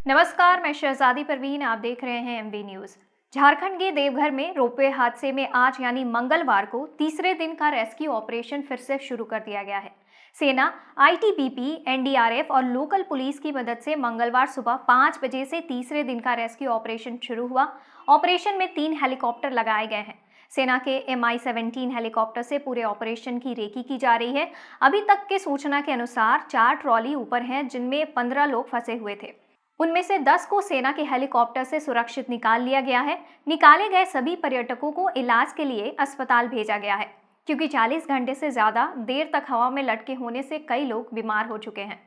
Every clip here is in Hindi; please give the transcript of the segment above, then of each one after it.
नमस्कार, मैं शहजादी परवीन। आप देख रहे हैं एमवी न्यूज। झारखंड के देवघर में रोपवे हादसे में आज यानी मंगलवार को तीसरे दिन का रेस्क्यू ऑपरेशन फिर से शुरू कर दिया गया है। सेना, आईटीबीपी, एनडीआरएफ और लोकल पुलिस की मदद से मंगलवार सुबह 5 बजे से तीसरे दिन का रेस्क्यू ऑपरेशन शुरू हुआ। ऑपरेशन में 3 हेलीकॉप्टर लगाए गए हैं। सेना के MI-17 हेलीकॉप्टर से पूरे ऑपरेशन की रेकी की जा रही है। अभी तक के सूचना के अनुसार 4 ट्रॉली ऊपर हैं, जिनमें 15 लोग फंसे हुए थे। उनमें से 10 को सेना के हेलीकॉप्टर से सुरक्षित निकाल लिया गया है। निकाले गए सभी पर्यटकों को इलाज के लिए अस्पताल भेजा गया है, क्योंकि 40 घंटे से ज्यादा देर तक हवा में लटके होने से कई लोग बीमार हो चुके हैं।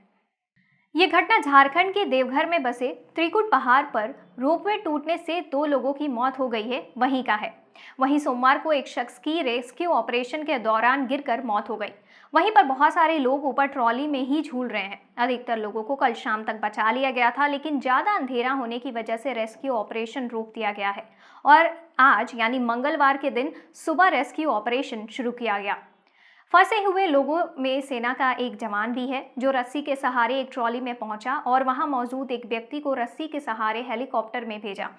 ये घटना झारखंड के देवघर में बसे त्रिकुट पहाड़ पर रोपवे टूटने से 2 लोगों की मौत हो गई है, वहीं का है। वहीं सोमवार को एक शख्स की रेस्क्यू ऑपरेशन के दौरान गिरकर मौत हो गई। वहीं पर बहुत सारे लोग ऊपर ट्रॉली में ही झूल रहे हैं। अधिकतर लोगों को कल शाम तक बचा लिया गया था, लेकिन ज्यादा अंधेरा होने की वजह से रेस्क्यू ऑपरेशन रोक दिया गया है और आज यानी मंगलवार के दिन सुबह रेस्क्यू ऑपरेशन शुरू किया गया। फंसे हुए लोगों में सेना का एक जवान भी है, जो रस्सी के सहारे एक ट्रॉली में पहुंचा और वहां मौजूद एक व्यक्ति को रस्सी के सहारे हेलीकॉप्टर में भेजा।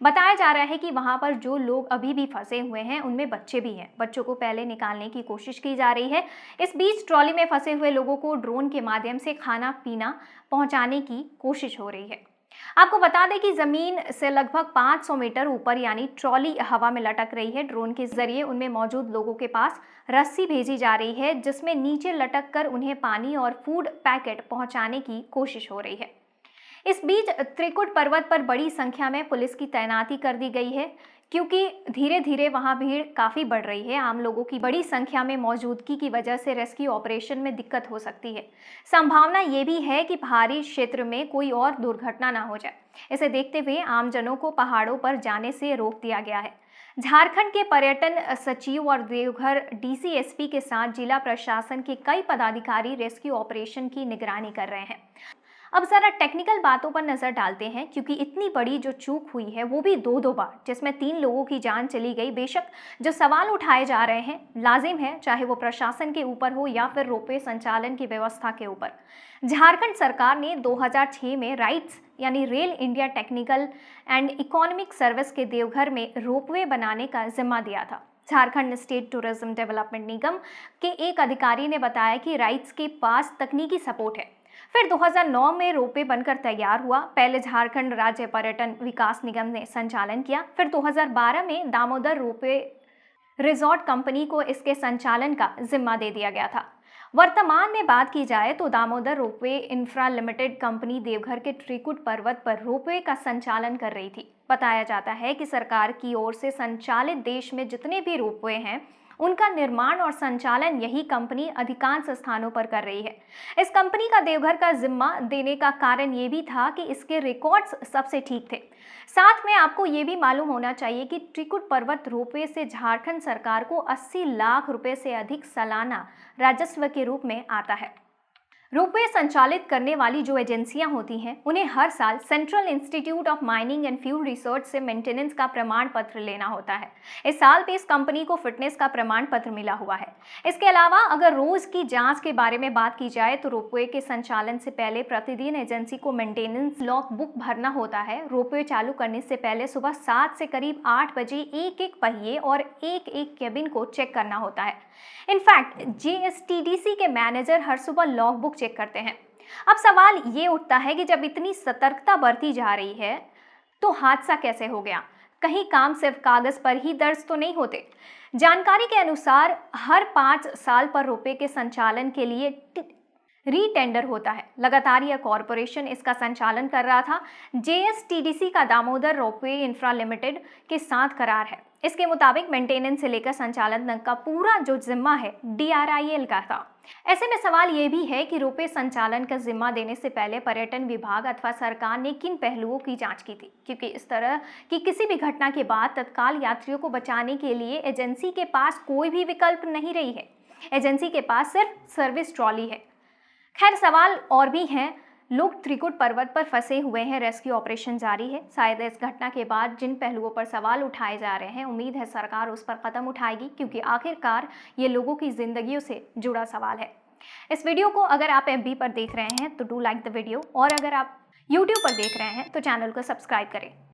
बताया जा रहा है कि वहां पर जो लोग अभी भी फंसे हुए हैं उनमें बच्चे भी हैं। बच्चों को पहले निकालने की कोशिश की जा रही है। इस बीच ट्रॉली में फंसे हुए लोगों को ड्रोन के माध्यम से खाना पीना पहुंचाने की कोशिश हो रही है। आपको बता दें कि जमीन से लगभग 500 मीटर ऊपर यानी ट्रॉली हवा में लटक रही है। ड्रोन के जरिए उनमें मौजूद लोगों के पास रस्सी भेजी जा रही है, जिसमें नीचे लटक कर उन्हें पानी और फूड पैकेट पहुंचाने की कोशिश हो रही है। इस बीच त्रिकुट पर्वत पर बड़ी संख्या में पुलिस की तैनाती कर दी गई है, क्योंकि धीरे धीरे वहां भीड़ काफी बढ़ रही है। आम लोगों की बड़ी संख्या में मौजूदगी की वजह से रेस्क्यू ऑपरेशन में दिक्कत हो सकती है। संभावना ये भी है कि पहाड़ी क्षेत्र में कोई और दुर्घटना ना हो जाए। इसे देखते हुए आमजनों को पहाड़ों पर जाने से रोक दिया गया है। झारखंड के पर्यटन सचिव और देवघर DCSP के साथ जिला प्रशासन के कई पदाधिकारी रेस्क्यू ऑपरेशन की निगरानी कर रहे हैं। अब जरा टेक्निकल बातों पर नजर डालते हैं, क्योंकि इतनी बड़ी जो चूक हुई है वो भी दो बार, जिसमें 3 लोगों की जान चली गई। बेशक जो सवाल उठाए जा रहे हैं लाजिम है, चाहे वो प्रशासन के ऊपर हो या फिर रोपवे संचालन की व्यवस्था के ऊपर। झारखंड सरकार ने 2006 में राइट्स यानी rail India technical and economic service के देवघर में रोपवे बनाने का जिम्मा दिया था। झारखंड स्टेट टूरिज्म डेवलपमेंट निगम के एक अधिकारी ने बताया कि राइट्स के पास तकनीकी सपोर्ट है। फिर 2009 में रोपवे बनकर तैयार हुआ। पहले झारखंड राज्य पर्यटन विकास निगम ने संचालन किया। फिर 2012 में दामोदर रोपवे रिजॉर्ट कंपनी को इसके संचालन का जिम्मा दे दिया गया था। वर्तमान में बात की जाए तो Damodar ropeway infra limited company Deoghar के त्रिकुट पर्वत पर रोपवे का संचालन कर रही थी। बताया जाता है कि सरकार की ओर से संचालित देश में जितने भी रोपवे हैं उनका निर्माण और संचालन यही कंपनी अधिकांश स्थानों पर कर रही है। इस कंपनी का देवघर का जिम्मा देने का कारण ये भी था कि इसके रिकॉर्ड्स सबसे ठीक थे। साथ में आपको ये भी मालूम होना चाहिए कि त्रिकुट पर्वत रोपवे से झारखंड सरकार को 80 लाख रुपए से अधिक सालाना राजस्व के रूप में आता है। रोपवे संचालित करने वाली जो एजेंसियां होती हैं उन्हें हर साल central institute of mining and fuel research से मेंटेनेंस का प्रमाण पत्र लेना होता है। इस साल भी इस कंपनी को फिटनेस का प्रमाण पत्र मिला हुआ है। इसके अलावा अगर रोज की जांच के बारे में बात की जाए तो रोपवे के संचालन से पहले प्रतिदिन एजेंसी को मेंटेनेंस लॉग बुक भरना होता है। रोपवे चालू करने से पहले सुबह 7 से करीब 8 बजे एक पहिए और एक केबिन को चेक करना होता है। इनफैक्ट JSTDC के मैनेजर हर सुबह लॉग बुक चेक करते हैं। अब सवाल ये उठता है कि जब इतनी सतर्कता बरती जा रही है तो हादसा कैसे हो गया? कहीं काम सिर्फ कागज पर ही दर्ज तो नहीं होते। जानकारी के अनुसार हर 5 साल पर रोपवे के संचालन के लिए रीटेंडर होता है। लगातार यह कॉरपोरेशन इसका संचालन कर रहा था। JSTDC का दामोदर रोपवे इंफ्रा लिमिटेड के साथ करार है। इसके मुताबिक मेंटेनेंस से लेकर संचालन तक का पूरा जो जिम्मा है DRIL का था। ऐसे में सवाल ये भी है कि रोपवे संचालन का जिम्मा देने से पहले पर्यटन विभाग अथवा सरकार ने किन पहलुओं की जांच की थी, क्योंकि इस तरह की किसी भी घटना के बाद तत्काल यात्रियों को बचाने के लिए एजेंसी के पास कोई भी विकल्प नहीं रही है। एजेंसी के पास सिर्फ सर्विस ट्रॉली है। खैर, सवाल और भी हैं। लोग त्रिकुट पर्वत पर फंसे हुए हैं, रेस्क्यू ऑपरेशन जारी है। शायद इस घटना के बाद जिन पहलुओं पर सवाल उठाए जा रहे हैं, उम्मीद है सरकार उस पर कदम उठाएगी, क्योंकि आखिरकार ये लोगों की जिंदगियों से जुड़ा सवाल है। इस वीडियो को अगर आप FB पर देख रहे हैं तो डू लाइक द वीडियो, और अगर आप यूट्यूब पर देख रहे हैं तो चैनल को सब्सक्राइब करें।